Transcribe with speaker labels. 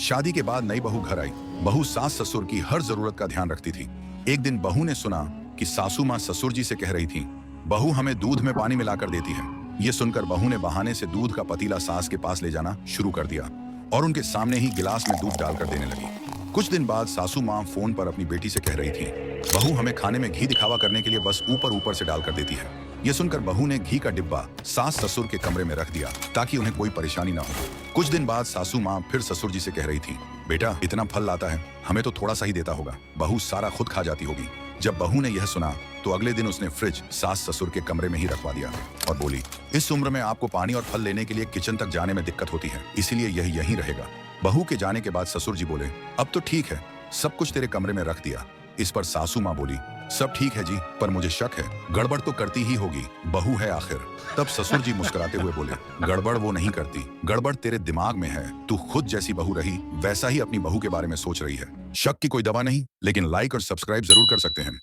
Speaker 1: शादी के बाद नई बहू घर आई। बहू सास ससुर की हर जरूरत का ध्यान रखती थी। एक दिन बहू ने सुना कि सासू माँ ससुर जी से कह रही थी, बहू हमें दूध में पानी मिलाकर देती है। ये सुनकर बहू ने बहाने से दूध का पतीला सास के पास ले जाना शुरू कर दिया और उनके सामने ही गिलास में दूध डालकर देने लगी। कुछ दिन बाद सासू माँ फोन पर अपनी बेटी से कह रही थी, बहू हमें खाने में घी दिखावा करने के लिए बस ऊपर ऊपर से डालकर देती है। ये सुनकर बहू ने घी का डिब्बा सास ससुर के कमरे में रख दिया ताकि उन्हें कोई परेशानी ना हो। कुछ दिन बाद सासू माँ फिर ससुर जी से कह रही थी, बेटा इतना फल लाता है, हमें तो थोड़ा सा ही देता होगा, बहू सारा खुद खा जाती होगी। जब बहू ने यह सुना तो अगले दिन उसने फ्रिज सास ससुर के कमरे में ही रखवा दिया और बोली, इस उम्र में आपको पानी और फल लेने के लिए किचन तक जाने में दिक्कत होती है, इसीलिए यह यहीं रहेगा। बहू के जाने के बाद ससुर जी बोले, अब तो ठीक है, सब कुछ तेरे कमरे में रख दिया। इस पर सासू माँ बोली, सब ठीक है जी, पर मुझे शक है, गड़बड़ तो करती ही होगी, बहू है आखिर। तब ससुर जी मुस्कुराते हुए बोले, गड़बड़ वो नहीं करती, गड़बड़ तेरे दिमाग में है। तू खुद जैसी बहू रही वैसा ही अपनी बहू के बारे में सोच रही है। शक की कोई दवा नहीं, लेकिन लाइक और सब्सक्राइब जरूर कर सकते हैं।